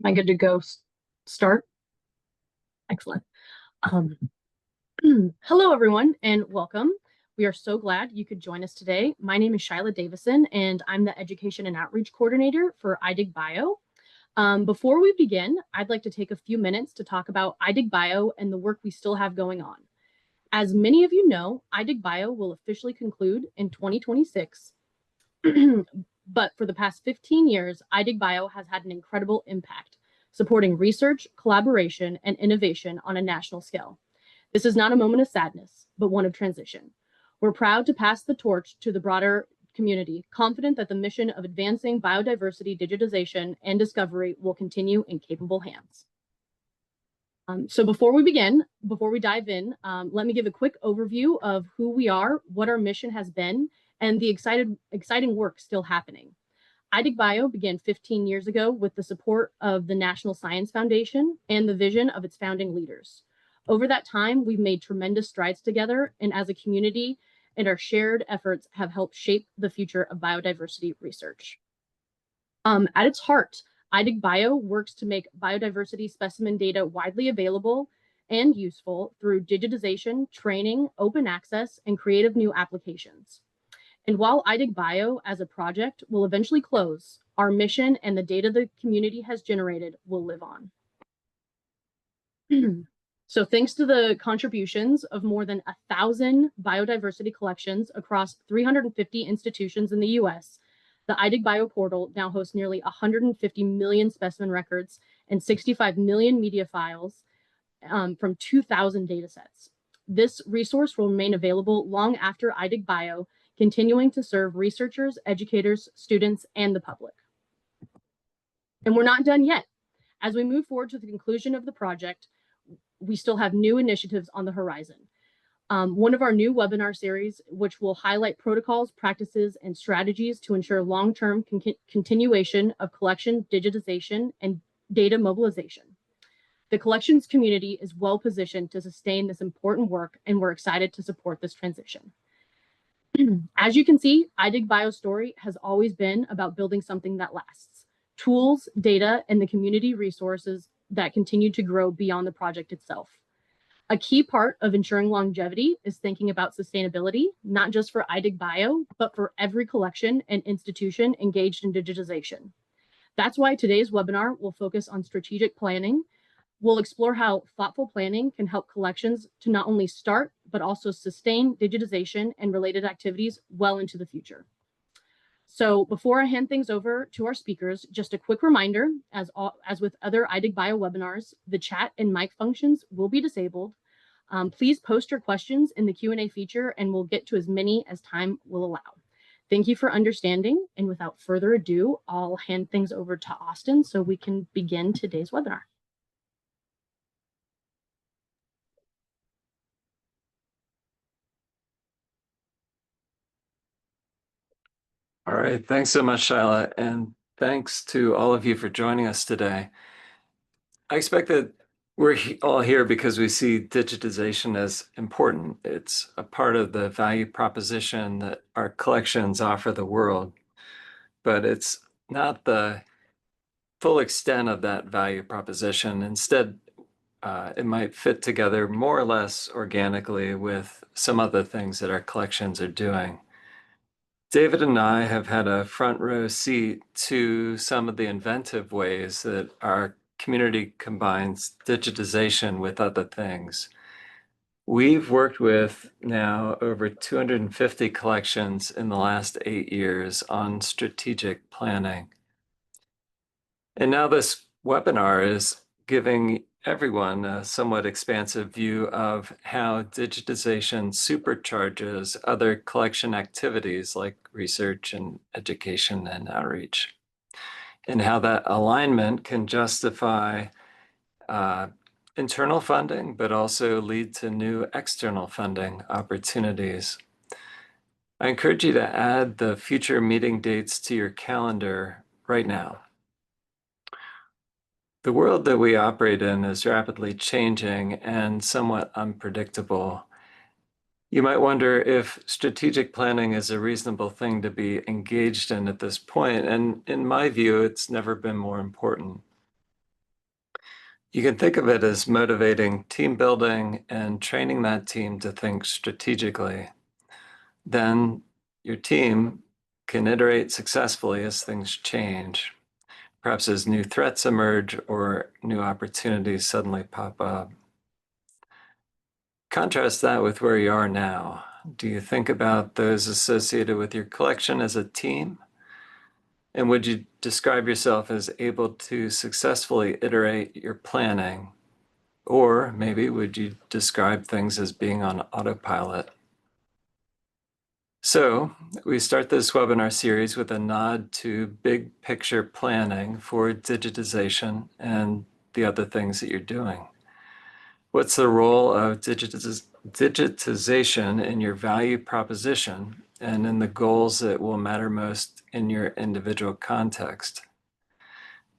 Am I good to go start? Excellent. Um, Hello, everyone, and welcome. We are so glad you could join us today. My name is Shyla Davison, and I'm the Education and Outreach Coordinator for iDigBio. Before we begin, I'd like to take a few minutes to talk about iDigBio and the work we still have going on. As many of you know, iDigBio will officially conclude in 2026, but for the past 15 years, iDigBio has had an incredible impact, supporting research, collaboration, and innovation on a national scale. This is not a moment of sadness, but one of transition. We're proud to pass the torch to the broader community, confident that the mission of advancing biodiversity, digitization, and discovery will continue in capable hands. So before we dive in, let me give a quick overview of who we are, what our mission has been, and the exciting work still happening. iDigBio began 15 years ago with the support of the National Science Foundation and the vision of its founding leaders. Over that time, we've made tremendous strides together, and as a community, and our shared efforts have helped shape the future of biodiversity research. At its heart, iDigBio works to make biodiversity specimen data widely available and useful through digitization, training, open access, and creative new applications. And while iDigBio as a project will eventually close, our mission and the data the community has generated will live on. So thanks to the contributions of more than 1,000 biodiversity collections across 350 institutions in the US, the iDigBio portal now hosts nearly 150 million specimen records and 65 million media files from 2,000 datasets. This resource will remain available long after iDigBio, continuing to serve researchers, educators, students, and the public. And we're not done yet. As we move forward to the conclusion of the project, we still have new initiatives on the horizon. One of our new webinar series, which will highlight protocols, practices, and strategies to ensure long-term continuation of collection, digitization, and data mobilization. The collections community is well positioned to sustain this important work, and we're excited to support this transition. As you can see, iDigBio's story has always been about building something that lasts. Tools, data, and the community resources that continue to grow beyond the project itself. A key part of ensuring longevity is thinking about sustainability, not just for iDigBio, but for every collection and institution engaged in digitization. That's why today's webinar will focus on strategic planning. We'll explore how thoughtful planning can help collections to not only start, but also sustain digitization and related activities well into the future. So before I hand things over to our speakers, just a quick reminder, as with other iDigBio webinars, the chat and mic functions will be disabled. Please post your questions in the Q&A feature and we'll get to as many as time will allow. Thank you for understanding, and without further ado, I'll hand things over to Austin so we can begin today's webinar. All right, thanks so much, Shyla, and thanks to all of you for joining us today. I expect that we're all here because we see digitization as important. It's a part of the value proposition that our collections offer the world, but it's not the full extent of that value proposition. Instead, it might fit together more or less organically with some other things that our collections are doing. David and I have had a front row seat to some of the inventive ways that our community combines digitization with other things. We've worked with now over 250 collections in the last 8 years on strategic planning. And now this webinar is giving everyone a somewhat expansive view of how digitization supercharges other collection activities like research and education and outreach, and how that alignment can justify internal funding, but also lead to new external funding opportunities. I encourage you to add the future meeting dates to your calendar right now. The world that we operate in is rapidly changing and somewhat unpredictable. You might wonder if strategic planning is a reasonable thing to be engaged in at this point, and in my view, it's never been more important. You can think of it as motivating team building and training that team to think strategically. Then your team can iterate successfully as things change, perhaps as new threats emerge or new opportunities suddenly pop up. Contrast that with where you are now. Do you think about those associated with your collection as a team? And would you describe yourself as able to successfully iterate your planning? Or maybe would you describe things as being on autopilot? So, we start this webinar series with a nod to big picture planning for digitization and the other things that you're doing. What's the role of digitization in your value proposition and in the goals that will matter most in your individual context?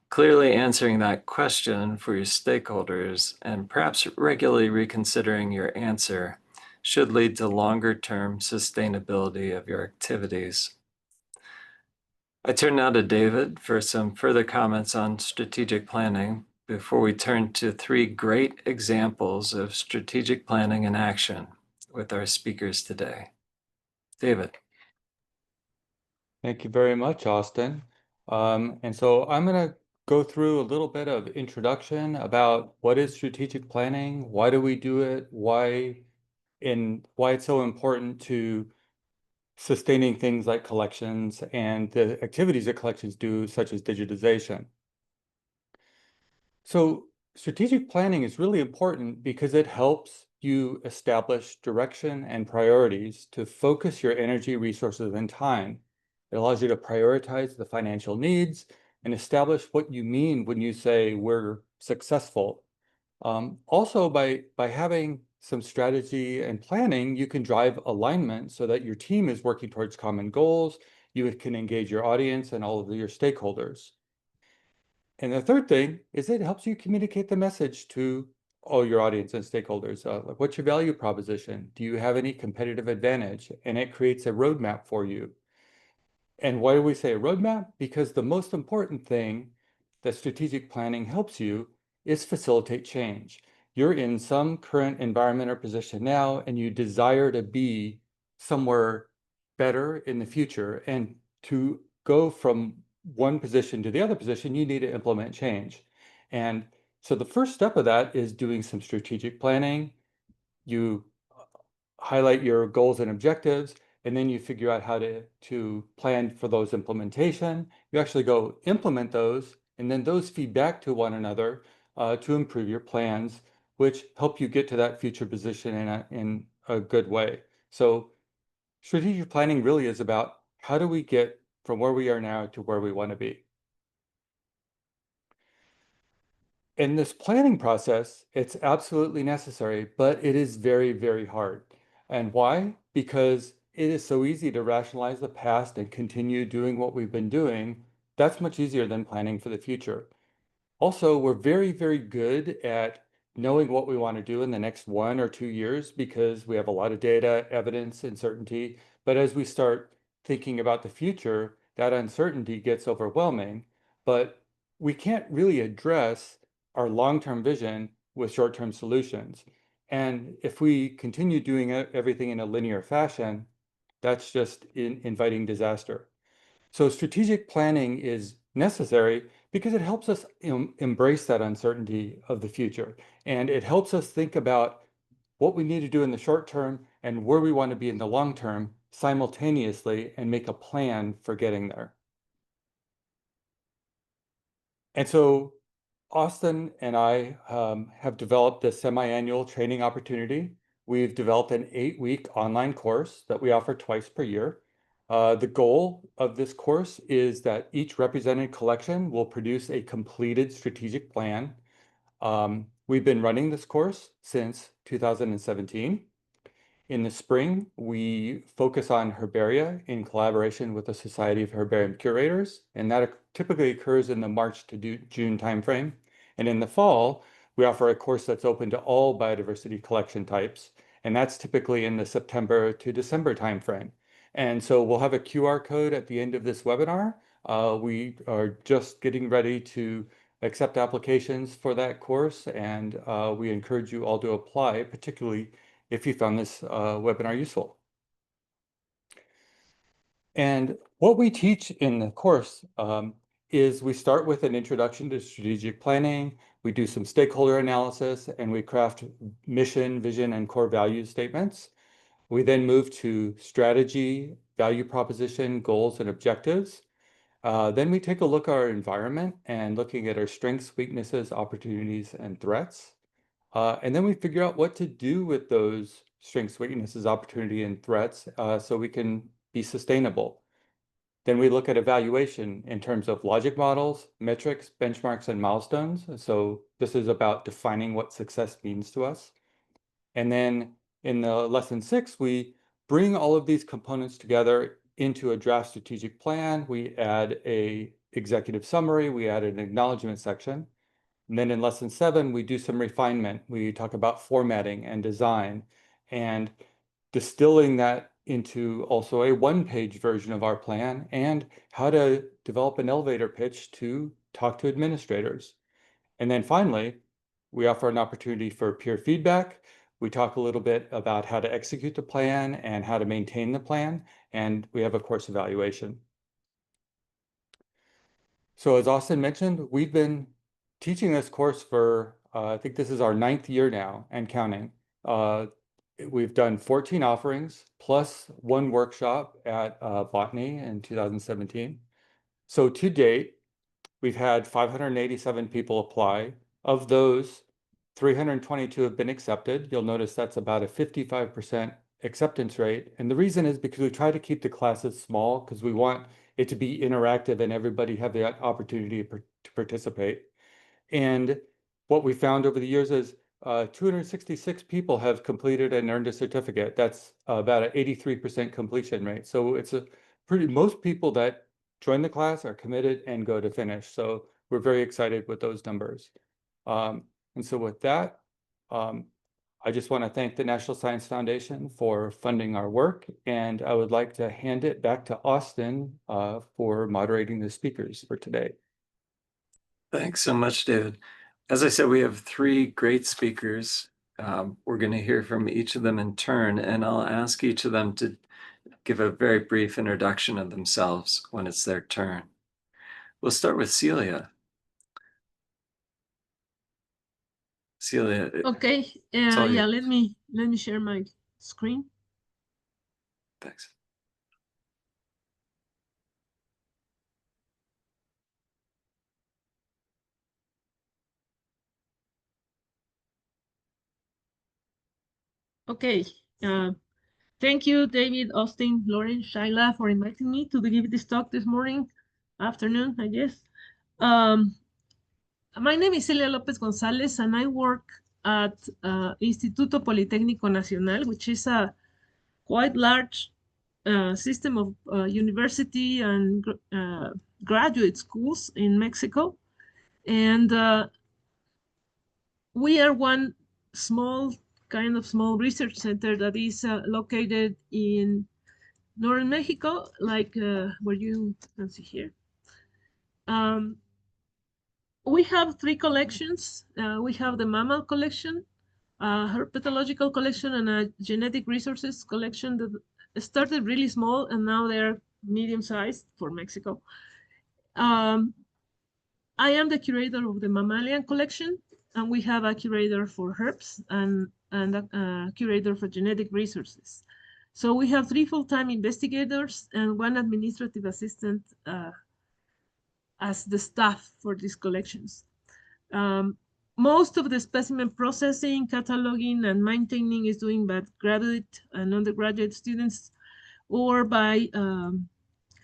Clearly answering that question for your stakeholders and perhaps regularly reconsidering your answer should lead to longer-term sustainability of your activities. I turn now to David for some further comments on strategic planning before we turn to three great examples of strategic planning in action with our speakers today. David. Thank you very much, Austin. And so I'm going to go through a little bit of introduction about what is strategic planning, why do we do it, why it's so important to sustaining things like collections and the activities that collections do, such as digitization. So strategic planning is really important because it helps you establish direction and priorities to focus your energy, resources, and time. It allows you to prioritize the financial needs and establish what you mean when you say we're successful. Also, by having some strategy and planning, you can drive alignment so that your team is working towards common goals. You can engage your audience and all of your stakeholders. And the third thing is it helps you communicate the message to all your audience and stakeholders. Like, what's your value proposition? Do you have any competitive advantage? And it creates a roadmap for you. And why do we say a roadmap? Because the most important thing that strategic planning helps you is facilitate change. You're in some current environment or position now, and you desire to be somewhere better in the future. And to go from one position to the other position, you need to implement change. And so the first step of that is doing some strategic planning. You highlight your goals and objectives, and then you figure out how to plan for those implementation. You actually go implement those, and then those feed back to one another to improve your plans, which help you get to that future position in a good way. So strategic planning really is about how do we get from where we are now to where we want to be. In this planning process, it's absolutely necessary, but it is very, very hard. And why? Because it is so easy to rationalize the past and continue doing what we've been doing. That's much easier than planning for the future. Also, we're very, very good at knowing what we want to do in the next 1 or 2 years because we have a lot of data, evidence, and certainty. But as we start thinking about the future, that uncertainty gets overwhelming. But we can't really address our long-term vision with short-term solutions. And if we continue doing everything in a linear fashion, that's just inviting disaster. So strategic planning is necessary because it helps us embrace that uncertainty of the future. And it helps us think about what we need to do in the short term and where we want to be in the long term simultaneously and make a plan for getting there. And so Austin and I have developed a semi-annual training opportunity. We've developed an 8-week online course that we offer twice per year. The goal of this course is that each represented collection will produce a completed strategic plan. We've been running this course since 2017. In the spring, we focus on herbaria in collaboration with the Society of Herbarium Curators, and that typically occurs in the March to June timeframe. And in the fall, we offer a course that's open to all biodiversity collection types, and that's typically in the September to December timeframe. And so we'll have a QR code at the end of this webinar. We are just getting ready to accept applications for that course, and we encourage you all to apply, particularly if you found this webinar useful. And what we teach in the course is we start with an introduction to strategic planning, we do some stakeholder analysis, and we craft mission, vision, and core value statements. We then move to strategy, value proposition, goals, and objectives. Then we take a look at our environment and looking at our strengths, weaknesses, opportunities, and threats. And then we figure out what to do with those strengths, weaknesses, opportunity, and threats so we can be sustainable. Then we look at evaluation in terms of logic models, metrics, benchmarks, and milestones. So this is about defining what success means to us. And then in the lesson 6, we bring all of these components together into a draft strategic plan. We add a executive summary, we add an acknowledgement section. And then in lesson 7, we do some refinement. We talk about formatting and design and distilling that into also a one-page version of our plan and how to develop an elevator pitch to talk to administrators. And then finally, we offer an opportunity for peer feedback. We talk a little bit about how to execute the plan and how to maintain the plan, and we have a course evaluation. So as Austin mentioned, we've been teaching this course for, I think this is our 9th year now and counting. We've done 14 offerings plus 1 workshop at Botany in 2017. So to date, we've had 587 people apply. Of those, 322 have been accepted. You'll notice that's about a 55% acceptance rate. And the reason is because we try to keep the classes small because we want it to be interactive and everybody have the opportunity to participate. And what we found over the years is 266 people have completed and earned a certificate. That's about an 83% completion rate. So it's most people that join the class are committed and go to finish. So we're very excited with those numbers. And so with that, I just want to thank the National Science Foundation for funding our work. And I would like to hand it back to Austin for moderating the speakers for today. Thanks so much, David. As I said, we have 3 great speakers. We're going to hear from each of them in turn, and I'll ask each of them to give a very brief introduction of themselves when it's their turn. We'll start with Celia. Celia. Okay. Yeah, let me share my screen. Thanks. Okay. Thank you, David, Austin, Lauren, Shaila, for inviting me to give this talk this afternoon, I guess. My name is Celia Lopez Gonzalez, and I work at Instituto Politécnico Nacional, which is a quite large system of university and graduate schools in Mexico. And we are one kind of small research center that is located in northern Mexico, like where you can see here. We have 3 collections. We have the mammal collection, a herpetological collection, and a genetic resources collection that started really small, and now they're medium-sized for Mexico. I am the curator of the mammalian collection, and we have a curator for herps and a curator for genetic resources. So we have 3 full-time investigators and 1 administrative assistant as the staff for these collections. Most of the specimen processing, cataloging, and maintaining is doing by graduate and undergraduate students or by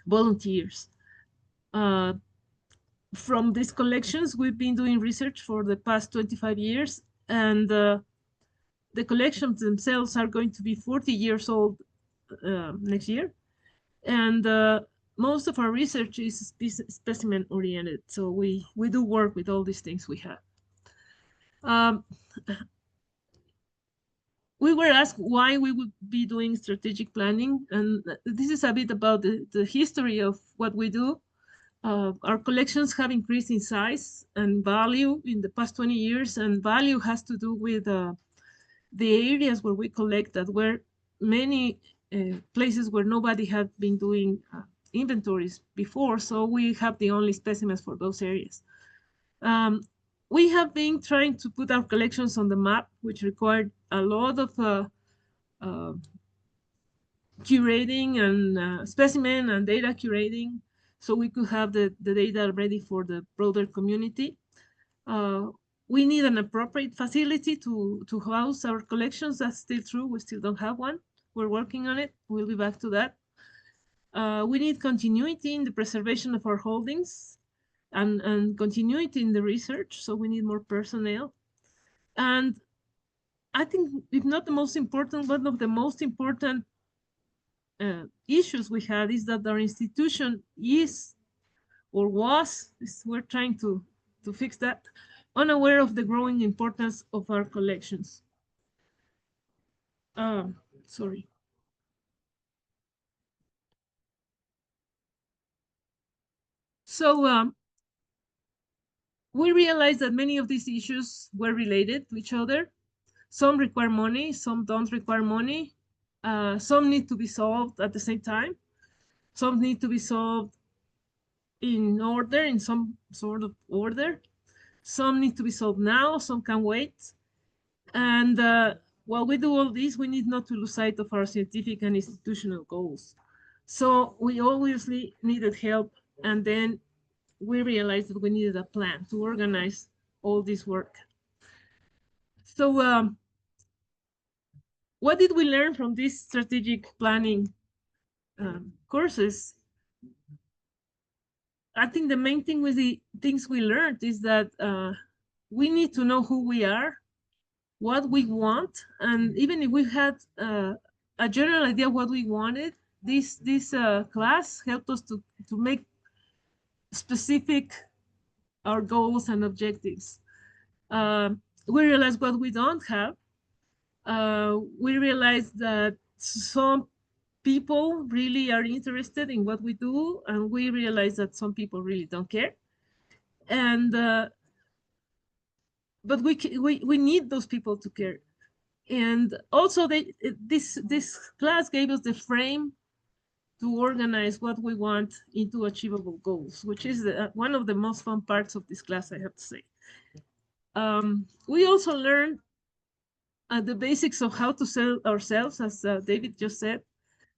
volunteers. From these collections, we've been doing research for the past 25 years, and the collections themselves are going to be 40 years old next year. And most of our research is specimen oriented. So we do work with all these things we have. We were asked why we would be doing strategic planning. And this is a bit about the history of what we do. Our collections have increased in size and value in the past 20 years, and value has to do with the areas where we collect that were many places where nobody had been doing inventories before, so we have the only specimens for those areas. We have been trying to put our collections on the map, which required a lot of curating and specimen and data curating, so we could have the data ready for the broader community. We need an appropriate facility to house our collections. That's still true. We still don't have one. We're working on it. We'll be back to that. We need continuity in the preservation of our holdings and continuity in the research. So we need more personnel. And I think, if not the most important, one of the most important issues we had is that our institution is or was, we're trying to fix that, unaware of the growing importance of our collections. Sorry. So we realized that many of these issues were related to each other. Some require money, some don't require money. Some need to be solved at the same time. Some need to be solved in order, in some sort of order. Some need to be solved now, some can wait. And while we do all this, we need not to lose sight of our scientific and institutional goals. So we obviously needed help, and then we realized that we needed a plan to organize all this work. So what did we learn from these strategic planning courses? I think the main thing with the things we learned is that we need to know who we are, what we want, and even if we had a general idea of what we wanted, this class helped us to make specific our goals and objectives. We realized what we don't have. We realized that some people really are interested in what we do, and we realize that some people really don't care. And but we need those people to care. And also, this class gave us the frame to organize what we want into achievable goals, which is one of the most fun parts of this class, I have to say. We also learned the basics of how to sell ourselves, as David just said.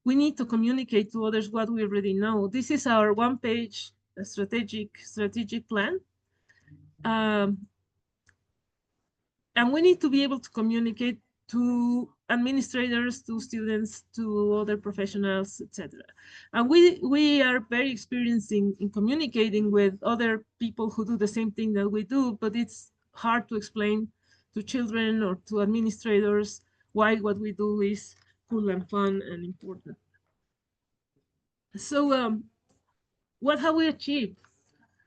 We need to communicate to others what we already know. This is our one-page strategic plan. And we need to be able to communicate to administrators, to students, to other professionals, etc. And we are very experienced in communicating with other people who do the same thing that we do, but it's hard to explain to children or to administrators why what we do is cool and fun and important. So what have we achieved?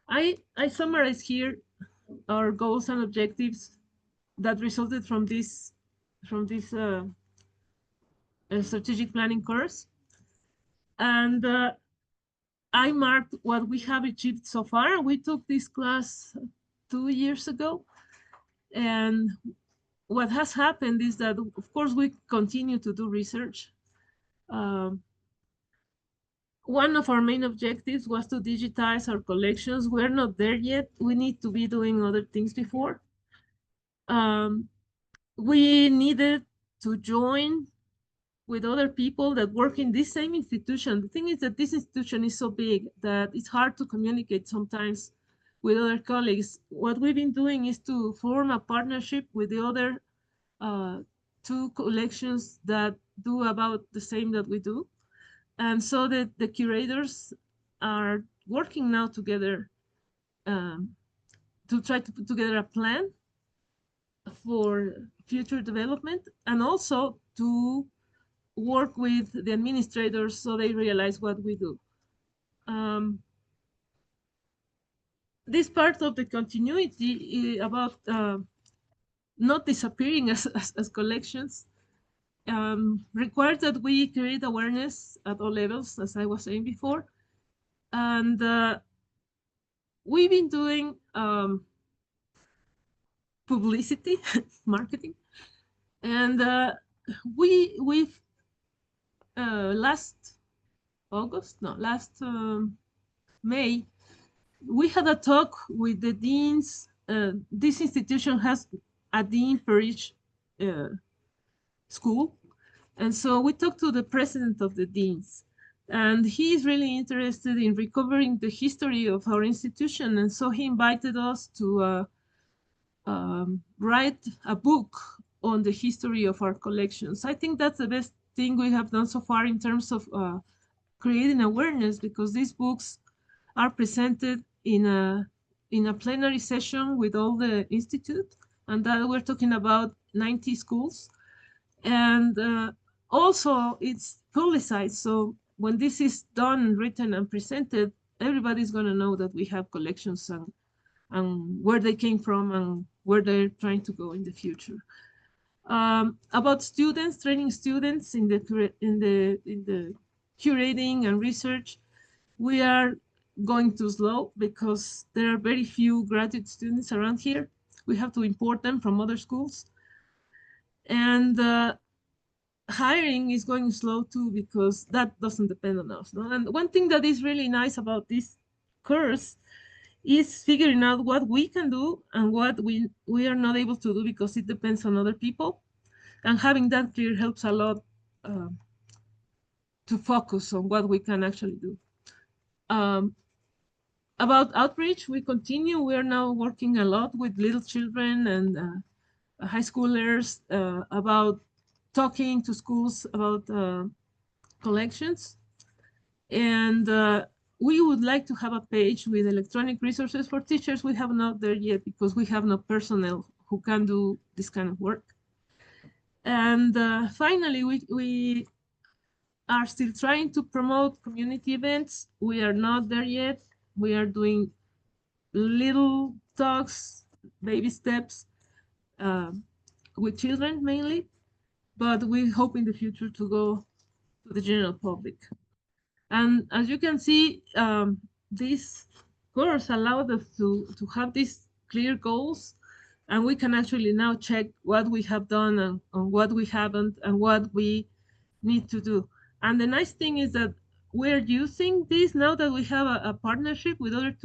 I summarize here our goals and objectives that resulted from this strategic planning course. And I marked what we have achieved so far. We took this class 2 years ago. And what has happened is that, of course, we continue to do research. One of our main objectives was to digitize our collections. We're not there yet. We need to be doing other things before. We needed to join with other people that work in this same institution. The thing is that this institution is so big that it's hard to communicate sometimes with other colleagues. What we've been doing is to form a partnership with the other 2 collections that do about the same that we do. And so that the curators are working now together to try to put together a plan for future development, and also to work with the administrators so they realize what we do. This part of the continuity about not disappearing as collections requires that we create awareness at all levels, as I was saying before. And we've been doing publicity, marketing, and we've last August, no, last May, we had a talk with the deans. This institution has a dean per each school. And so we talked to the president of the deans, and he is really interested in recovering the history of our institution. And so he invited us to write a book on the history of our collections. I think that's the best thing we have done so far in terms of creating awareness, because these books are presented in a plenary session with all the institute, and that we're talking about 90 schools. And also it's publicized, so when this is done, written and presented, everybody's going to know that we have collections and where they came from and where they're trying to go in the future. About students, training students in the curating and research, we are going too slow because there are very few graduate students around here. We have to import them from other schools. And hiring is going slow too, because that doesn't depend on us. No? And one thing that is really nice about this course is figuring out what we can do and what we are not able to do, because it depends on other people. And having that clear helps a lot to focus on what we can actually do. About outreach, we continue. We are now working a lot with little children and high schoolers about talking to schools about collections. And we would like to have a page with electronic resources for teachers. We have not there yet because we have no personnel who can do this kind of work. And finally, we are still trying to promote community events. We are not there yet. We are doing little talks, baby steps with children mainly, but we hope in the future to go to the general public. And as you can see, this course allowed us to have these clear goals, and we can actually now check what we have done and what we haven't and what we need to do. And the nice thing is that we're using this now that we have a partnership with other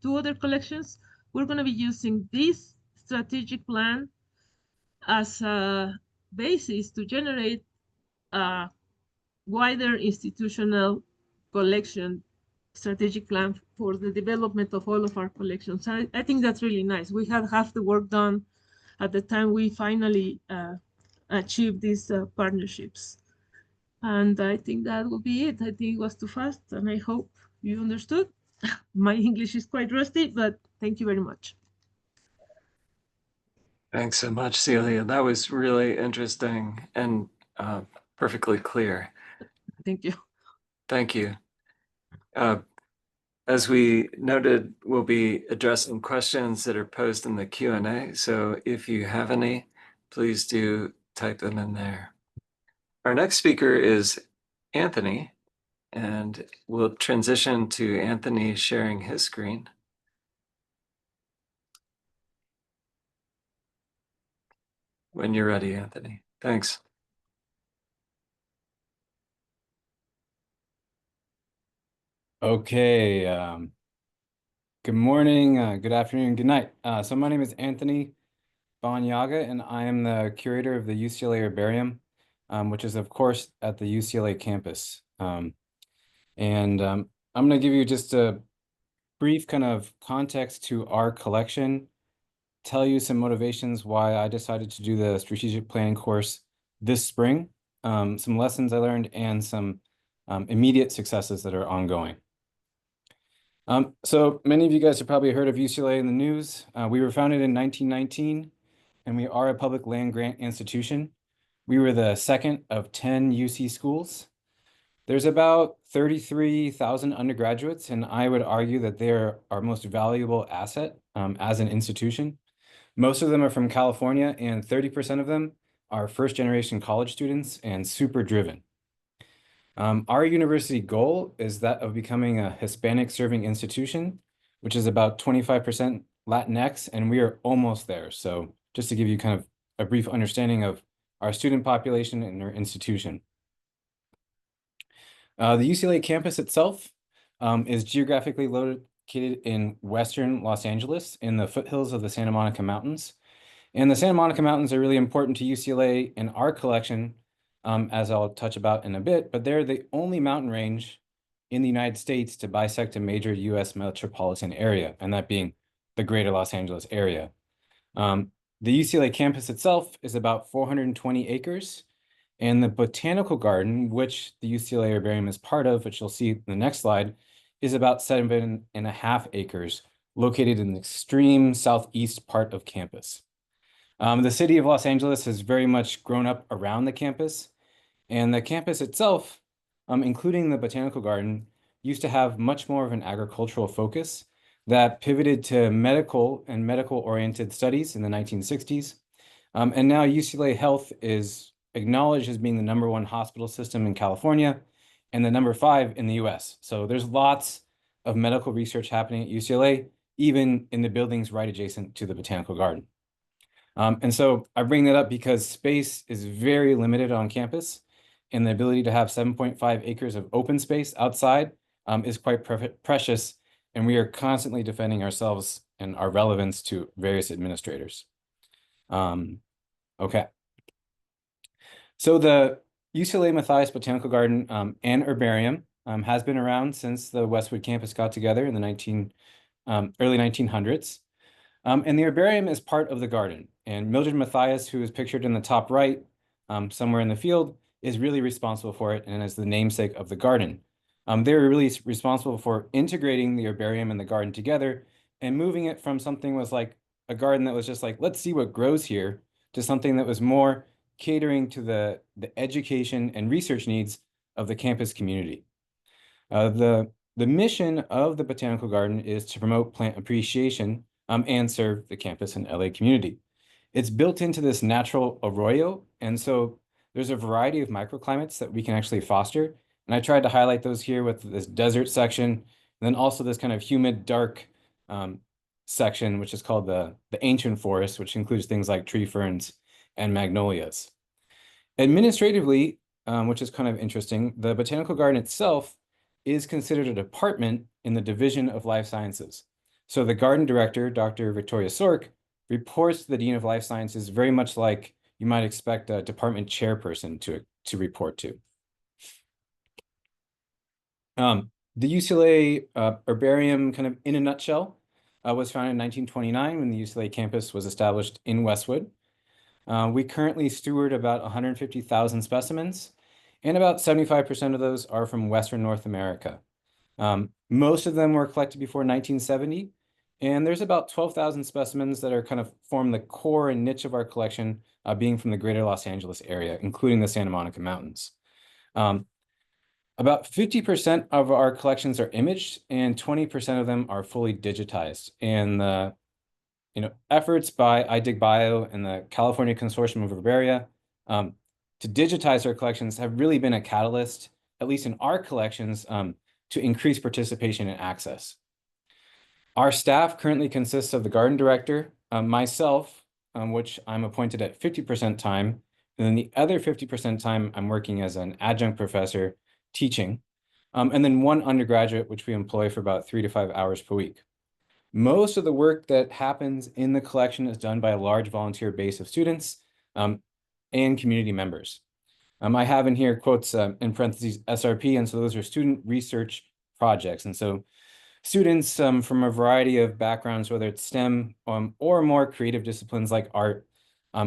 two other collections. We're going to be using this strategic plan as a basis to generate a wider institutional collection strategic plan for the development of all of our collections. I think that's really nice. We had half the work done at the time we finally achieved these partnerships. And I think that will be it. I think it was too fast, and I hope you understood. My English is quite rusty, but thank you very much. Thanks so much, Celia. That was really interesting and perfectly clear. Thank you. Thank you. As we noted, we'll be addressing questions that are posed in the Q&A. So if you have any, please do type them in there. Our next speaker is Anthony, and we'll transition to Anthony sharing his screen. When you're ready, Anthony. Thanks. Okay. Good morning, good afternoon, good night. So my name is Anthony Banyaga, and I am the curator of the UCLA Herbarium, which is, of course, at the UCLA campus. I'm going to give you just a brief kind of context to our collection, tell you some motivations why I decided to do the strategic planning course this spring, some lessons I learned, and some immediate successes that are ongoing. So many of you guys have probably heard of UCLA in the news. We were founded in 1919, and we are a public land grant institution. We were the second of 10 UC schools. There's about 33,000 undergraduates, and I would argue that they're our most valuable asset as an institution. Most of them are from California, and 30% of them are first-generation college students and super driven. Our university goal is that of becoming a Hispanic serving institution which is about 25% Latinx, and we are almost there. So just to give you kind of a brief understanding of our student population and our institution. The UCLA campus itself is geographically located in Western Los Angeles in the foothills of the Santa Monica Mountains. And the Santa Monica Mountains are really important to UCLA in our collection, as I'll touch about in a bit, but they're the only mountain range in the United States to bisect a major US metropolitan area, and that being the greater Los Angeles area. The UCLA campus itself is about 420 acres, and the botanical garden, which the UCLA herbarium is part of, which you'll see in the next slide, is about 7.5 acres, located in the extreme southeast part of campus. The city of Los Angeles has very much grown up around the campus, and the campus itself, including the botanical garden, used to have much more of an agricultural focus that pivoted to medical and medical-oriented studies in the 1960s. And now UCLA Health is acknowledged as being the #1 hospital system in California and the #5 in the US. So there's lots of medical research happening at UCLA, even in the buildings right adjacent to the botanical garden. And so I bring that up because space is very limited on campus, and the ability to have 7.5 acres of open space outside is quite precious, and we are constantly defending ourselves and our relevance to various administrators. Okay. So the UCLA Mathias Botanical Garden and Herbarium has been around since the Westwood campus got together in the early 1900s. And the herbarium is part of the garden. And Mildred Mathias, who is pictured in the top right, somewhere in the field, is really responsible for it and is the namesake of the garden. They're really responsible for integrating the herbarium and the garden together and moving it from something was like a garden that was just like, let's see what grows here, to something that was more catering to the education and research needs of the campus community. The mission of the Botanical Garden is to promote plant appreciation and serve the campus and LA community. It's built into this natural arroyo, and so there's a variety of microclimates that we can actually foster. And I tried to highlight those here with this desert section, and then also this kind of humid, dark section, which is called the ancient forest, which includes things like tree ferns and magnolias. Administratively, which is kind of interesting, the Botanical Garden itself is considered a department in the Division of Life Sciences. So the garden director, Dr. Victoria Sork, reports to the Dean of Life Sciences very much like you might expect a department chairperson to report to. The UCLA herbarium, kind of in a nutshell, was founded in 1929 when the UCLA campus was established in Westwood. We currently steward about 150,000 specimens, and about 75% of those are from Western North America. Most of them were collected before 1970, and there's about 12,000 specimens that are kind of form the core and niche of our collection, being from the greater Los Angeles area, including the Santa Monica Mountains. About 50% of our collections are imaged, and 20% of them are fully digitized. And the efforts by iDigBio and the California Consortium of Herbaria to digitize our collections have really been a catalyst, at least in our collections, to increase participation and access. Our staff currently consists of the garden director, myself, which I'm appointed at 50% time, and then the other 50% time I'm working as an adjunct professor teaching, and then one undergraduate, which we employ for about 3 to 5 hours per week. Most of the work that happens in the collection is done by a large volunteer base of students and community members. I have in here quotes in parentheses SRP, and so those are student research projects. And so students from a variety of backgrounds, whether it's STEM or more creative disciplines like art,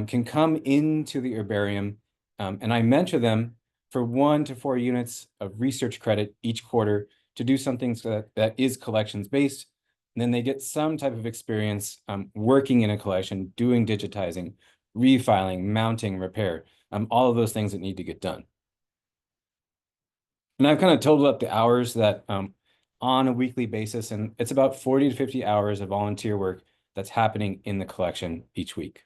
can come into the herbarium, and I mentor them for 1 to 4 units of research credit each quarter to do something that is collections based. And then they get some type of experience working in a collection, doing digitizing, refiling, mounting, repair, all of those things that need to get done. And I've kind of totaled up the hours that on a weekly basis, and it's about 40 to 50 hours of volunteer work that's happening in the collection each week.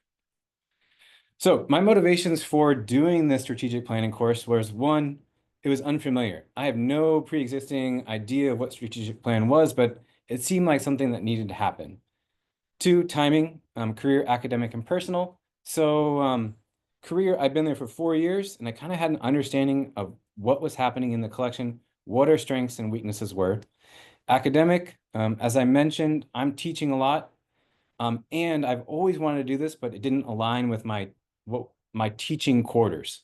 So my motivations for doing this strategic planning course was, one, it was unfamiliar. I have no pre-existing idea of what strategic plan was, but it seemed like something that needed to happen. 2, timing, career, academic, and personal. So career, I've been there for 4 years, and I kind of had an understanding of what was happening in the collection, what our strengths and weaknesses were. Academic, as I mentioned, I'm teaching a lot, and I've always wanted to do this, but it didn't align with my teaching quarters.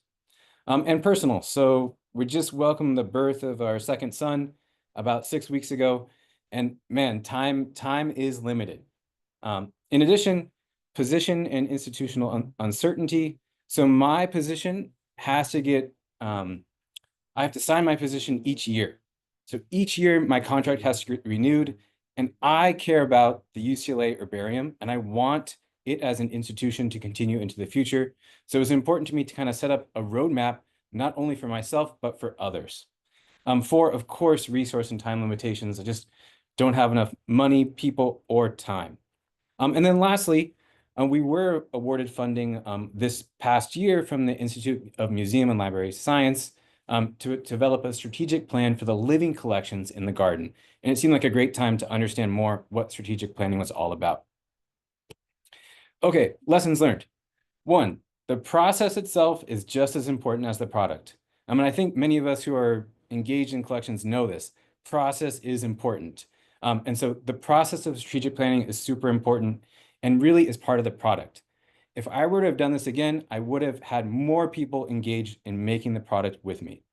And personal, so we just welcomed the birth of our second son about 6 weeks ago, and man, time is limited. In addition, position and institutional uncertainty. So my position has to get, I have to sign my position each year. So each year my contract has to get renewed, and I care about the UCLA herbarium, and I want it as an institution to continue into the future. So it's important to me to kind of set up a roadmap, not only for myself, but for others. 4, of course, resource and time limitations. I just don't have enough money, people, or time. And then lastly, we were awarded funding this past year from the Institute of Museum and Library Science to develop a strategic plan for the living collections in the garden. And it seemed like a great time to understand more what strategic planning was all about. Okay, lessons learned. 1, the process itself is just as important as the product. I mean, I think many of us who are engaged in collections know this. Process is important. And so the process of strategic planning is super important and really is part of the product. If I were to have done this again, I would have had more people engaged in making the product with me.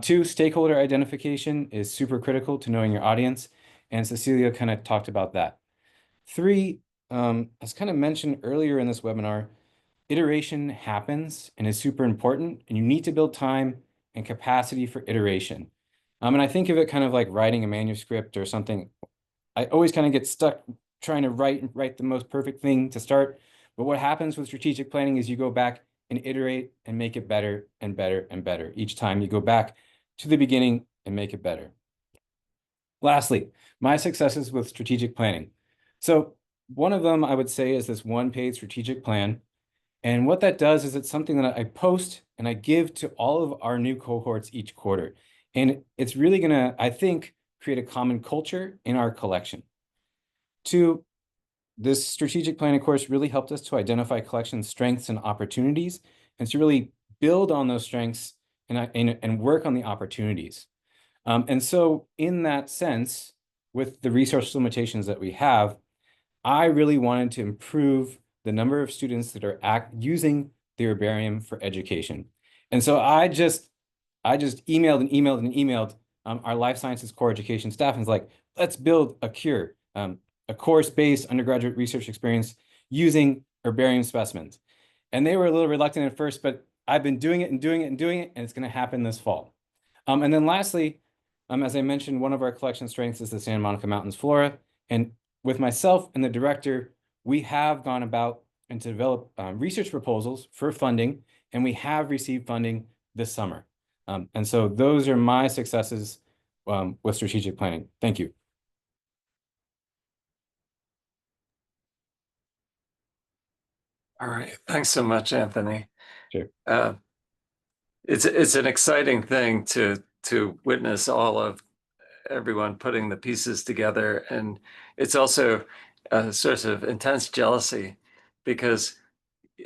2, stakeholder identification is super critical to knowing your audience, and Cecilia kind of talked about that. 3, as kind of mentioned earlier in this webinar, iteration happens and is super important, and you need to build time and capacity for iteration. And I think of it kind of like writing a manuscript or something. I always kind of get stuck trying to write the most perfect thing to start. But what happens with strategic planning is you go back and iterate and make it better and better and better. Each time you go back to the beginning and make it better. Lastly, my successes with strategic planning. So one of them I would say is this one-page strategic plan. And what that does is it's something that I post and I give to all of our new cohorts each quarter. And it's really going to, I think, create a common culture in our collection. 2, this strategic planning course really helped us to identify collection strengths and opportunities, and to really build on those strengths and work on the opportunities. And so in that sense, with the resource limitations that we have, I really wanted to improve the number of students that are using the herbarium for education. And so I just emailed and emailed and emailed our life sciences core education staff and was like, let's build a cure, a course-based undergraduate research experience using herbarium specimens. And they were a little reluctant at first, but I've been doing it and doing it and doing it, and it's going to happen this fall. And then lastly, as I mentioned, one of our collection strengths is the Santa Monica Mountains flora. And with myself and the director, we have gone about and to develop research proposals for funding, and we have received funding this summer. And so those are my successes with strategic planning. Thank you. All right. Thanks so much, Anthony. Sure. It's an exciting thing to witness all of everyone putting the pieces together. And it's also a source of intense jealousy because,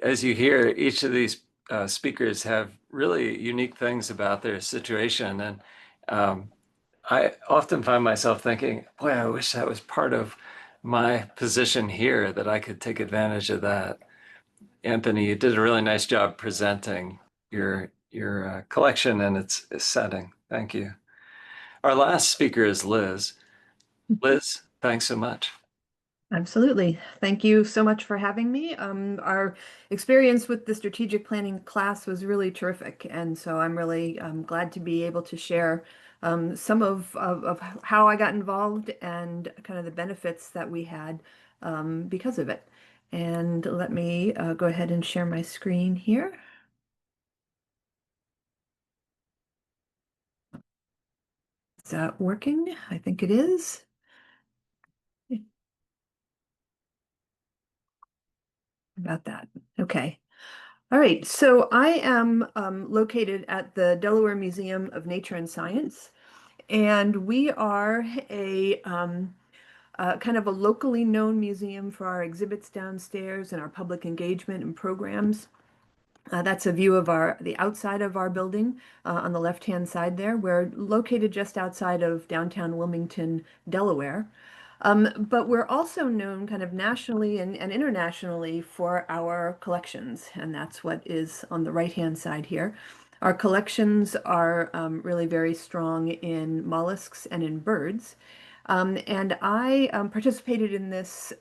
as you hear, each of these speakers have really unique things about their situation. And I often find myself thinking, boy, I wish that was part of my position here, that I could take advantage of that. Anthony, you did a really nice job presenting your collection and its setting. Thank you. Our last speaker is Liz. Liz, thanks so much. Absolutely. Thank you so much for having me. Our experience with the strategic planning class was really terrific. And so I'm really glad to be able to share some of how I got involved and kind of the benefits that we had because of it. And let me go ahead and share my screen here. Is that working? I think it is. About that. Okay. All right. So I am located at the Delaware Museum of Nature and Science, and we are a kind of a locally known museum for our exhibits downstairs and our public engagement and programs. That's a view of the outside of our building on the left-hand side there. We're located just outside of downtown Wilmington, Delaware. But we're also known kind of nationally and internationally for our collections, and that's what is on the right-hand side here. Our collections are really very strong in mollusks and in birds. And I participated in this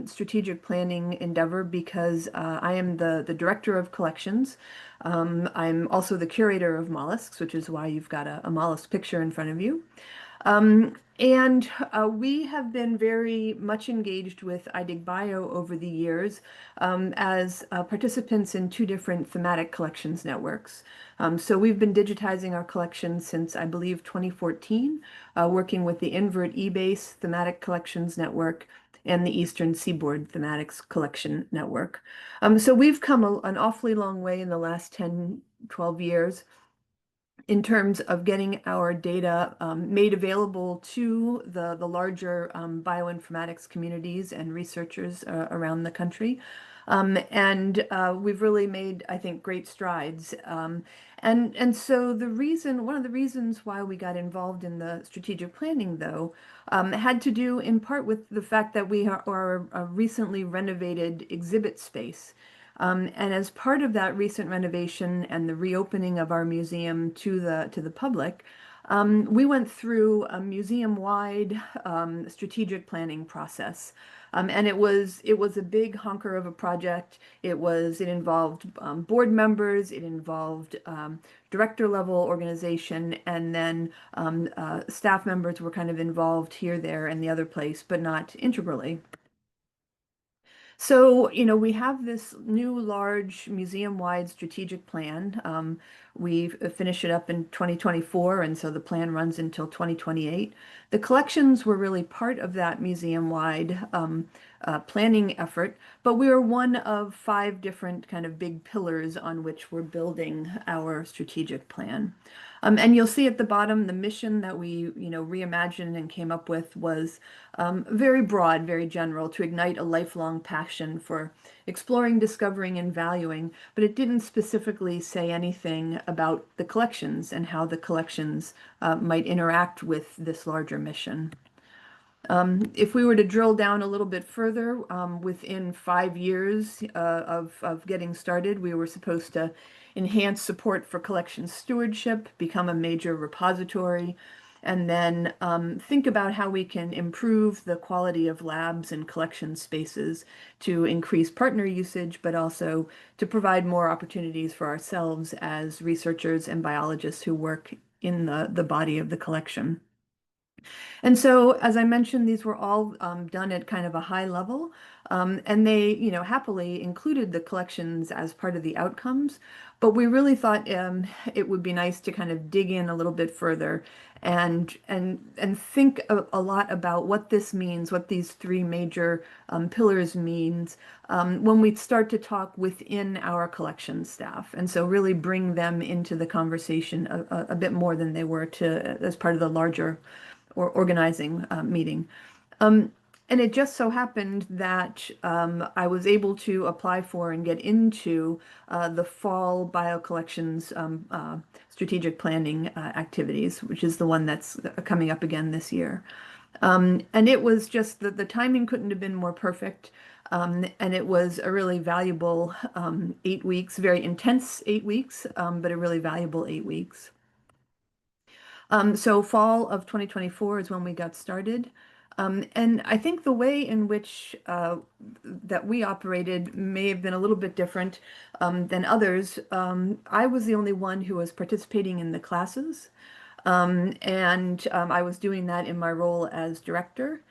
strategic planning endeavor because I am the director of collections. I'm also the curator of mollusks, which is why you've got a mollusk picture in front of you. And we have been very much engaged with iDigBio over the years as participants in two different thematic collections networks. So we've been digitizing our collections since, I believe, 2014, working with the Invert eBase Thematic Collections Network and the Eastern Seaboard Thematics Collection Network. So we've come an awfully long way in the last 10, 12 years in terms of getting our data made available to the larger bioinformatics communities and researchers around the country. And we've really made, I think, great strides. And so one of the reasons why we got involved in the strategic planning, though, had to do in part with the fact that we are a recently renovated exhibit space. And as part of that recent renovation and the reopening of our museum to the public, we went through a museum-wide strategic planning process. And it was a big honker of a project. It involved board members, it involved director level organization, and then staff members were kind of involved here, there, and the other place, but not integrally. So, we have this new large museum-wide strategic plan. We finish it up in 2024, and so the plan runs until 2028. The collections were really part of that museum-wide planning effort, but we are one of 5 different kind of big pillars on which we're building our strategic plan. And you'll see at the bottom, the mission that we, reimagined and came up with was very broad, very general, to ignite a lifelong passion for exploring, discovering, and valuing, but it didn't specifically say anything about the collections and how the collections might interact with this larger mission. If we were to drill down a little bit further, within 5 years of getting started, we were supposed to enhance support for collection stewardship, become a major repository, and then think about how we can improve the quality of labs and collection spaces to increase partner usage, but also to provide more opportunities for ourselves as researchers and biologists who work in the body of the collection. And so, as I mentioned, these were all done at kind of a high level, and they, happily included the collections as part of the outcomes. But we really thought it would be nice to kind of dig in a little bit further and think a lot about what this means, what these 3 major pillars means when we start to talk within our collection staff, and so really bring them into the conversation a bit more than they were as part of the larger or organizing meeting. And it just so happened that I was able to apply for and get into the fall biocollections strategic planning activities, which is the one that's coming up again this year. And it was just the timing couldn't have been more perfect. And it was a really valuable 8 weeks, very intense 8 weeks, but a really valuable 8 weeks. So fall of 2024 is when we got started. And I think the way in which that we operated may have been a little bit different than others. I was the only one who was participating in the classes, and I was doing that in my role as director.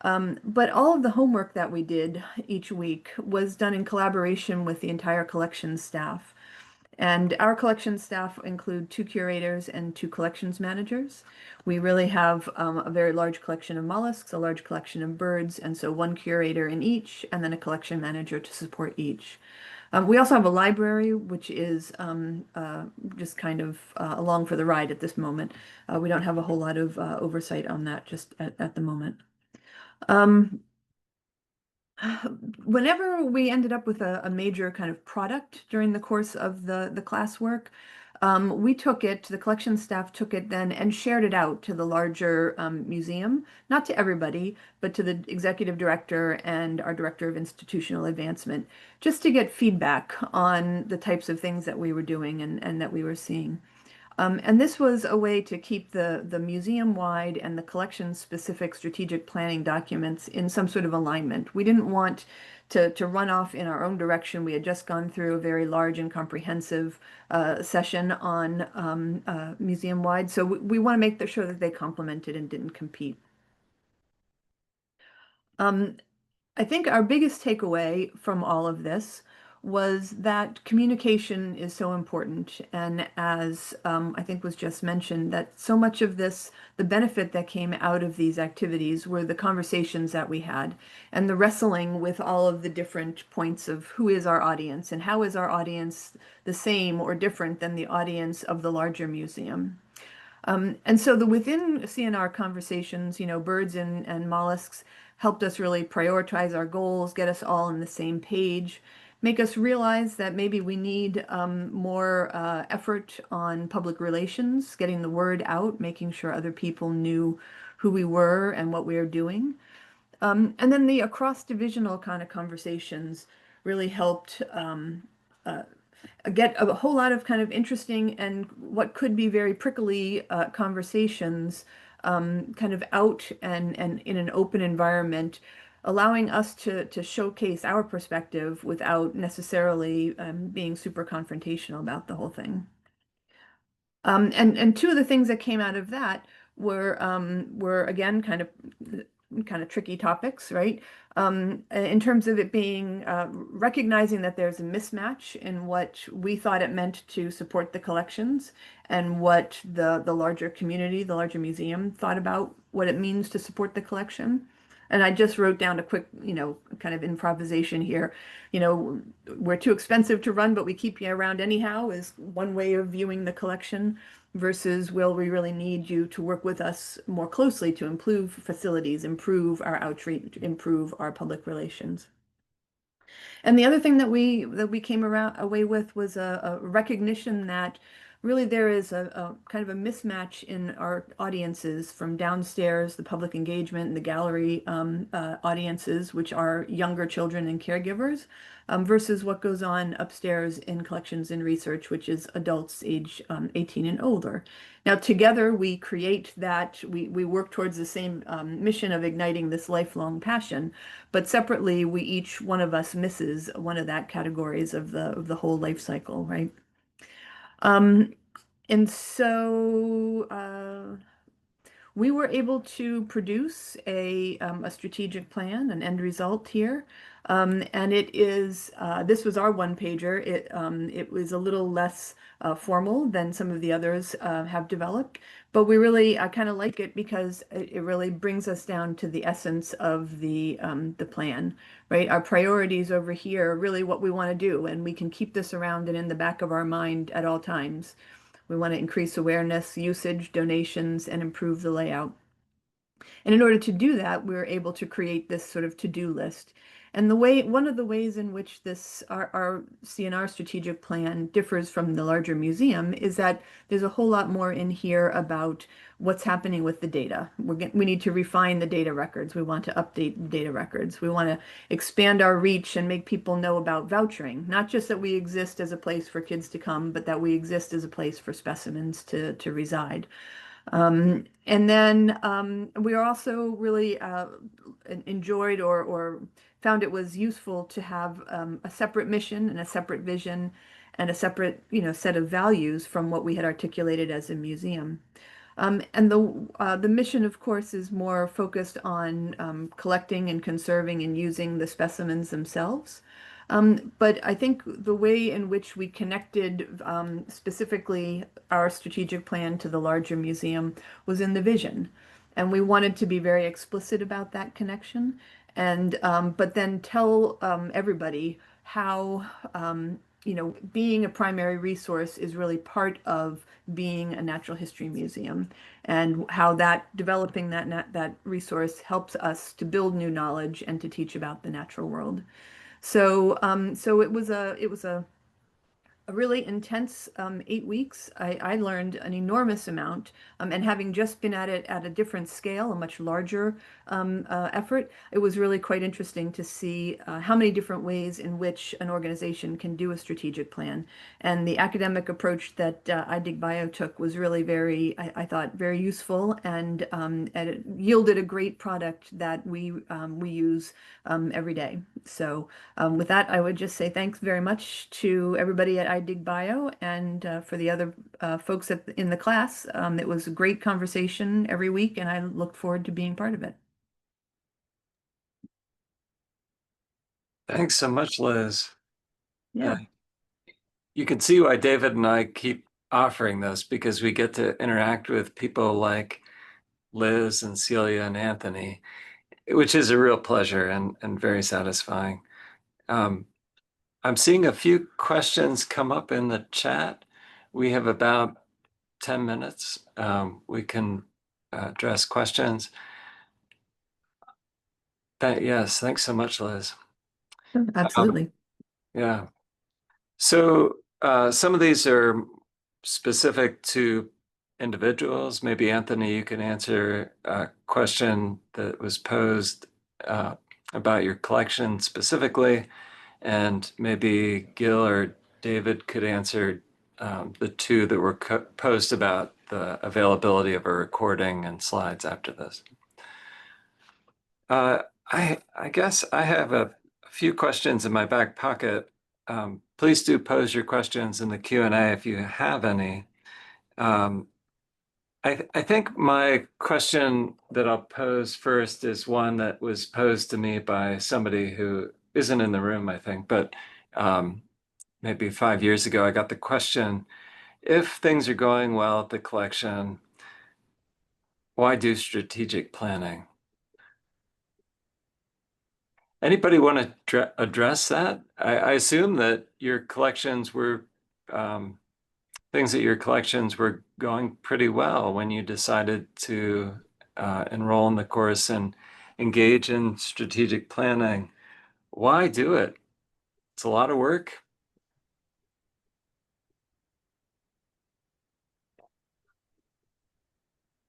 But all of the homework that we did each week was done in collaboration with the entire collection staff. And our collection staff include 2 curators and 2 collections managers. We really have a very large collection of mollusks, a large collection of birds, and so 1 curator in each, and then a collection manager to support each. We also have a library, which is just kind of along for the ride at this moment. We don't have a whole lot of oversight on that just at the moment. Um, Whenever we ended up with a major kind of product during the course of the classwork, we took it, the collection staff took it then and shared it out to the larger museum, not to everybody, but to the executive director and our director of institutional advancement, just to get feedback on the types of things that we were doing and that we were seeing. And this was a way to keep the museum-wide and the collection-specific strategic planning documents in some sort of alignment. We didn't want to run off in our own direction. We had just gone through a very large and comprehensive session on museum-wide, so we want to make sure that they complemented and didn't compete. Um, I think our biggest takeaway from all of this was that communication is so important. And as I think was just mentioned, that so much of this, the benefit that came out of these activities were the conversations that we had and the wrestling with all of the different points of who is our audience and how is our audience the same or different than the audience of the larger museum. And so the within CNR conversations, birds and mollusks helped us really prioritize our goals, get us all on the same page, make us realize that maybe we need more effort on public relations, getting the word out, making sure other people knew who we were and what we were doing. And then the across-divisional kind of conversations really helped get a whole lot of kind of interesting and what could be very prickly conversations kind of out and in an open environment, allowing us to showcase our perspective without necessarily being super confrontational about the whole thing. And two of the things that came out of that were again kind of tricky topics, right? In terms of it being recognizing that there's a mismatch in what we thought it meant to support the collections and what the larger community, the larger museum thought about what it means to support the collection. And I just wrote down a quick, kind of improvisation here. We're too expensive to run, but we keep you around anyhow is one way of viewing the collection versus will we really need you to work with us more closely to improve facilities, improve our outreach, improve our public relations. And the other thing that we came away with was a recognition that really there is a kind of a mismatch in our audiences from downstairs, the public engagement and the gallery audiences, which are younger children and caregivers, versus what goes on upstairs in collections and research, which is adults age 18 and older. Now, together we create that, we work towards the same mission of igniting this lifelong passion, but separately, each one of us misses one of that categories of the whole life cycle, right? And so we were able to produce a strategic plan, an end result here. And it is, this was our one pager. It was a little less formal than some of the others have developed, but we really kind of like it because it really brings us down to the essence of the plan, right? Our priorities over here are really what we want to do, and we can keep this around and in the back of our mind at all times. We want to increase awareness, usage, donations, and improve the layout. And in order to do that, we were able to create this sort of to-do list. And one of the ways in which our CNR strategic plan differs from the larger museum is that there's a whole lot more in here about what's happening with the data. We need to refine the data records. We want to update the data records. We want to expand our reach and make people know about vouchering. Not just that we exist as a place for kids to come, but that we exist as a place for specimens to reside. And then we are also really enjoyed or found it was useful to have a separate mission and a separate vision and a separate, set of values from what we had articulated as a museum. And the mission, of course, is more focused on collecting and conserving and using the specimens themselves. But I think the way in which we connected specifically our strategic plan to the larger museum was in the vision. And we wanted to be very explicit about that connection, and but then tell everybody how being a primary resource is really part of being a natural history museum, and how that developing that resource helps us to build new knowledge and to teach about the natural world. So it was a really intense 8 weeks. I learned an enormous amount, and having just been at it at a different scale, a much larger effort, it was really quite interesting to see how many different ways in which an organization can do a strategic plan. And the academic approach that iDigBio took was really I thought, very useful, and it yielded a great product that we use every day. So with that, I would just say thanks very much to everybody at iDigBio, and for the other folks in the class. It was a great conversation every week, and I look forward to being part of it. Thanks so much, Liz. Yeah. You can see why David and I keep offering this, because we get to interact with people like Liz and Celia and Anthony, which is a real pleasure and very satisfying. I'm seeing a few questions come up in the chat. We have about 10 minutes. We can address questions. Yes, thanks so much, Liz. Absolutely. Yeah. So some of these are specific to individuals. Maybe Anthony, you can answer a question that was posed about your collection specifically, and maybe Gil or David could answer the two that were posed about the availability of a recording and slides after this. I guess I have a few questions in my back pocket. Please do pose your questions in the Q&A if you have any. I think my question that I'll pose first is one that was posed to me by somebody who isn't in the room, I think, but maybe 5 years ago, I got the question, if things are going well at the collection, why do strategic planning? Anybody want to address that? I assume that your collections were, things at your collections were going pretty well when you decided to enroll in the course and engage in strategic planning. Why do it? It's a lot of work.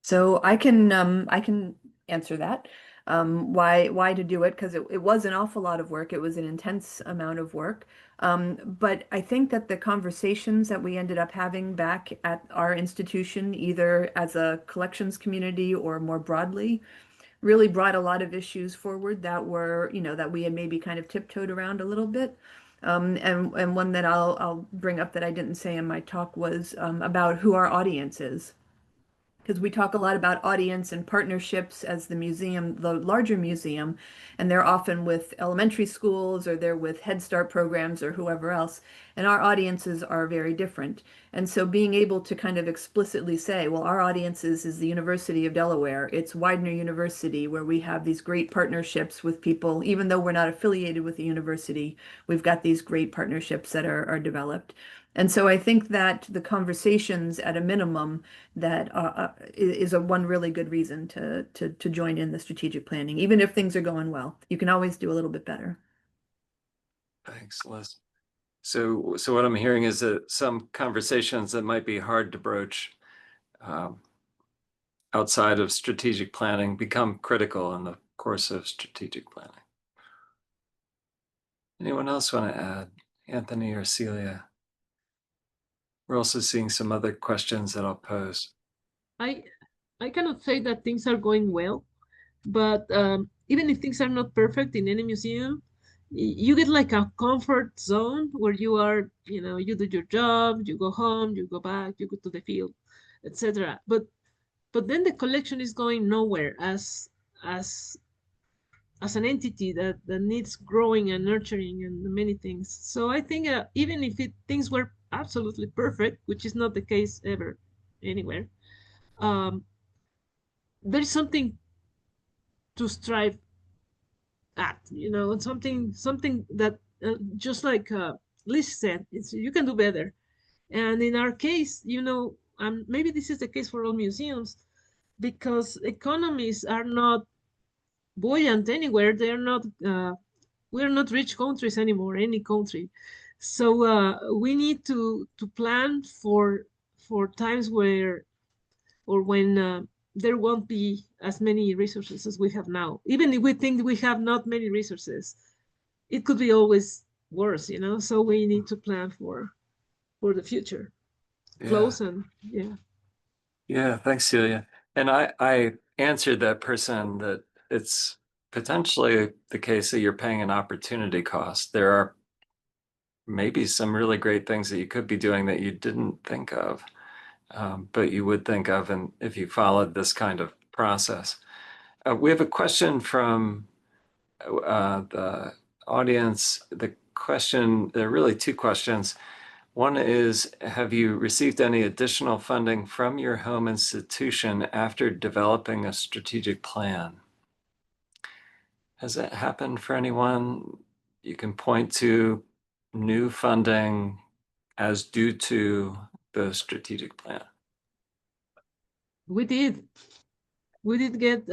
So I can answer that. Why to do it? Because it was an awful lot of work. It was an intense amount of work. But I think that the conversations that we ended up having back at our institution, either as a collections community or more broadly, really brought a lot of issues forward that were, that we had maybe kind of tiptoed around a little bit. And one that I'll bring up that I didn't say in my talk was about who our audience is, because we talk a lot about audience and partnerships as the museum, the larger museum, and they're often with elementary schools or they're with Head Start programs or whoever else. And our audiences are very different. And so being able to kind of explicitly say, well, our audiences is the University of Delaware, it's Widener University, where we have these great partnerships with people, even though we're not affiliated with the university, we've got these great partnerships that are developed. And so I think that the conversations at a minimum that is a one really good reason to join in the strategic planning, even if things are going well. You can always do a little bit better. Thanks, Liz. So what I'm hearing is that some conversations that might be hard to broach outside of strategic planning become critical in the course of strategic planning. Anyone else want to add? Anthony or Celia? We're also seeing some other questions that I'll pose. I cannot say that things are going well, but even if things are not perfect in any museum, you get like a comfort zone where you are, you do your job, you go home, you go back, you go to the field, etc. But then the collection is going nowhere as as an entity that needs growing and nurturing and many things. So I think even if things were absolutely perfect, which is not the case ever anywhere, um, there's something to strive at, something that just like Liz said, you can do better. And in our case, maybe this is the case for all museums, because economies are not buoyant anywhere. They're not. We're not rich countries anymore. Any country. So we need to plan for times where, or when there won't be as many resources as we have now. Even if we think we have not many resources, it could be always worse, So we need to plan for the future. Yeah. Close and yeah. Yeah, thanks, Celia. And I answered that person that it's potentially the case that you're paying an opportunity cost. There are maybe some really great things that you could be doing that you didn't think of, but you would think of and if you followed this kind of process. We have a question from the audience. The question, there are really two questions. One is, have you received any additional funding from your home institution after developing a strategic plan? Has that happened for anyone? You can point to new funding as due to the strategic plan. We did get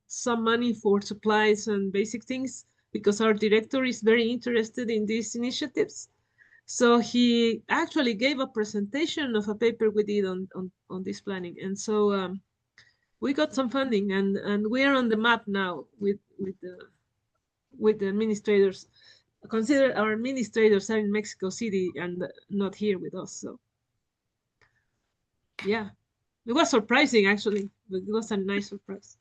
some money for supplies and basic things because our director is very interested in these initiatives. So he actually gave a presentation of a paper we did on this planning. And so we got some funding, and we're on the map now with the administrators. Consider our administrators are in Mexico City and not here with us. So yeah, it was surprising actually, but it was a nice surprise.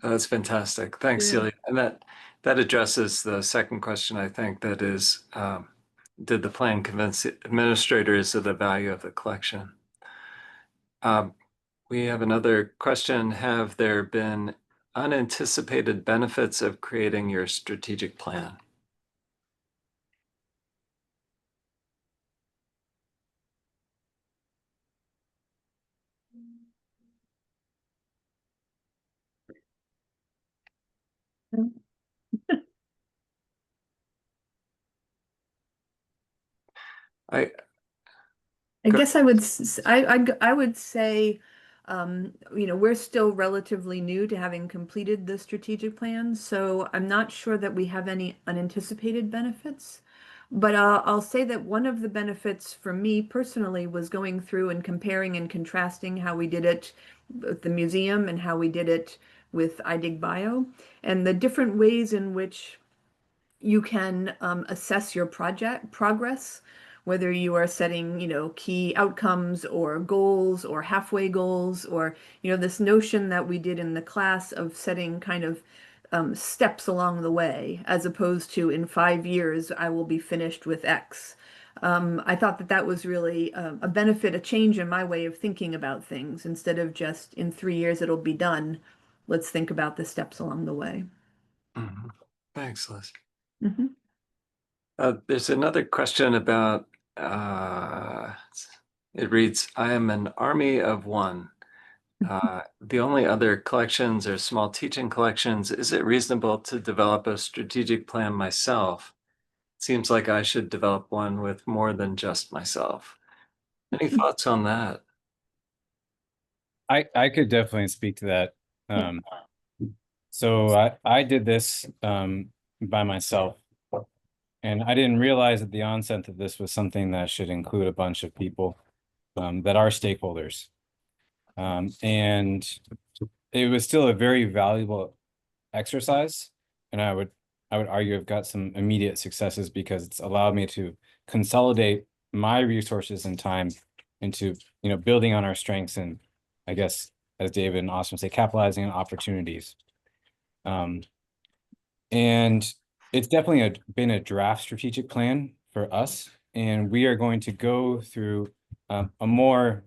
That's fantastic. Thanks, Yeah. Celia. And that addresses the second question, I think, that is, did the plan convince administrators of the value of the collection? We have another question. Have there been unanticipated benefits of creating your strategic plan? I Go guess I would I would say, we're still relatively new to having completed the strategic plan, so I'm not sure that we have any unanticipated benefits. But I'll say that one of the benefits for me personally was going through and comparing and contrasting how we did it with the museum and how we did it with iDigBio, and the different ways in which you can assess your project progress, whether you are setting, key outcomes or goals or halfway goals, or, this notion that we did in the class of setting kind of steps along the way, as opposed to in 5 years, I will be finished with X. I thought that that was really a benefit, a change in my way of thinking about things. Instead of just in 3 years, it'll be done. Let's think about the steps along the way. Mhm. Thanks, Liz. Mm-hmm. There's another question about, it reads, I am an army of one. The only other collections are small teaching collections. Is it reasonable to develop a strategic plan myself? It seems like I should develop one with more than just myself. Any thoughts on that? I could definitely speak to that. So I did this by myself, and I didn't realize at the onset that this was something that should include a bunch of people that are stakeholders. And it was still a very valuable exercise, and I would argue I've got some immediate successes because it's allowed me to consolidate my resources and time into building on our strengths, and I guess, as David and Austin say, capitalizing on opportunities. And it's definitely been a draft strategic plan for us, and we are going to go through a more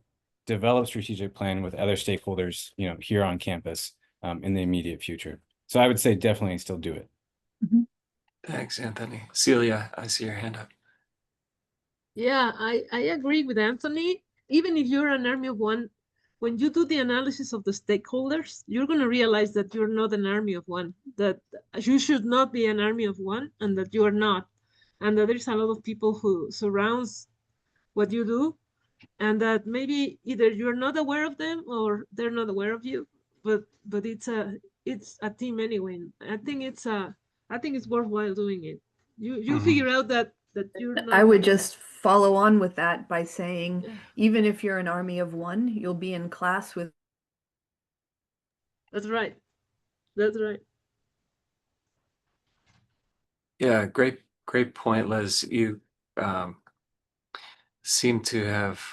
developed strategic plan with other stakeholders, here on campus in the immediate future. So I would say definitely still do it. Mm-hmm. Thanks, Anthony. Celia, I see your hand up. Yeah, I agree with Anthony. Even if you're an army of one, when you do the analysis of the stakeholders, you're going to realize that you're not an army of one, that you should not be an army of one, and that you are not. and that there's a lot of people who surrounds what you do, and that maybe either you're not aware of them or they're not aware of you, but it's a team anyway. I think it's worthwhile doing it. You figure out that you're not I would alone. just follow on with that by saying, Yeah, even if you're an army of one, you'll be in class with. that's right. That's right. Yeah, great point, Liz. You um, seem to have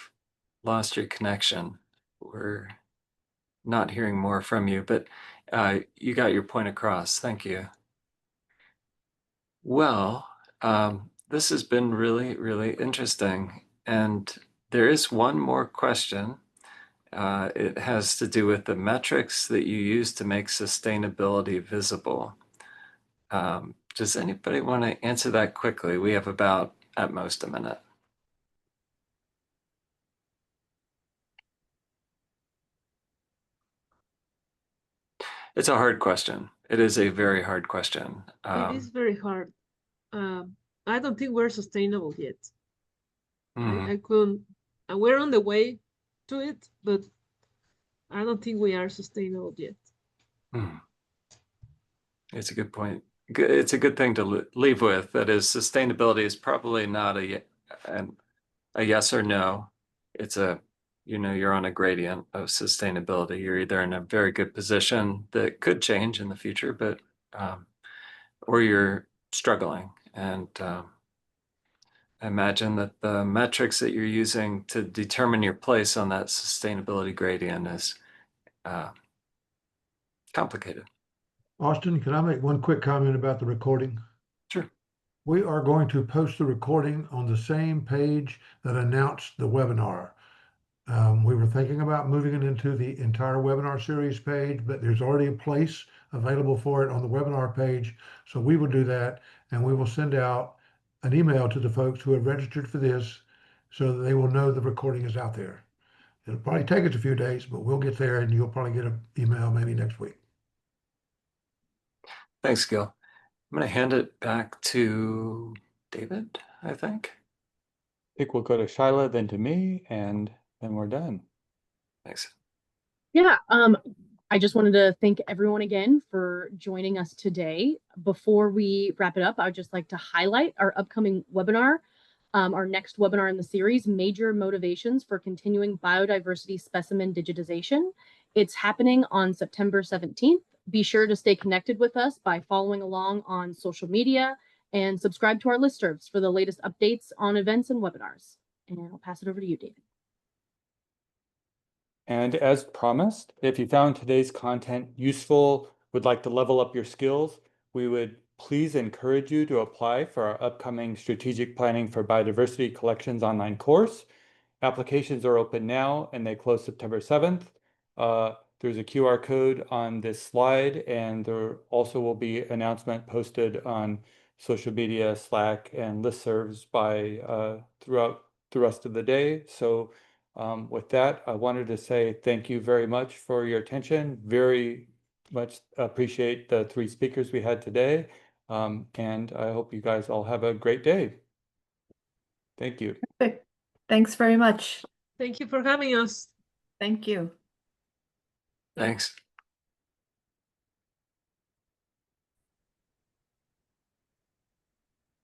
lost your connection. We're not hearing more from you, but you got your point across. Thank you. Well, this has been really, really interesting. And there is one more question. It has to do with the metrics that you use to make sustainability visible. Does anybody want to answer that quickly? We have about, at most, a minute. It's a hard question. It is a very hard question. It is very hard. I don't think we're sustainable yet. I couldn't. And we're on the way to it, but I don't think we are sustainable yet. It's a good point. It's a good thing to leave with. That is, sustainability is probably not a yes or no. It's you're on a gradient of sustainability. You're either in a very good position that could change in the future, but or you're struggling. And I imagine that the metrics that you're using to determine your place on that sustainability gradient is complicated. Austin, can I make one quick comment about the recording? Sure. We are going to post the recording on the same page that announced the webinar. We were thinking about moving it into the entire webinar series page, but there's already a place available for it on the webinar page. So we will do that, and we will send out an email to the folks who have registered for this so that they will know the recording is out there. It'll probably take us a few days, but we'll get there and you'll probably get an email maybe next week. Thanks, Gil. I'm going to hand it back to David, I think. I think we'll go to Shyla, then to me, and then we're done. Thanks. Yeah, I just wanted to thank everyone again for joining us today. Before we wrap it up, I would just like to highlight our upcoming webinar, our next webinar in the series, Major Motivations for Continuing Biodiversity Specimen Digitization. It's happening on September 17th. Be sure to stay connected with us by following along on social media and subscribe to our listservs for the latest updates on events and webinars. And I'll pass it over to you, David. And as promised, if you found today's content useful, would like to level up your skills, we would please encourage you to apply for our upcoming Strategic Planning for Biodiversity Collections online course. Applications are open now and they close September 7th. There's a QR code on this slide, and there also will be an announcement posted on social media, Slack, and listservs by throughout the rest of the day. So with that, I wanted to say thank you very much for your attention. Very much appreciate the 3 speakers we had today. And I hope you guys all have a great day. Thank you. Thanks very much. Thank you for having us. Thank you. Thanks.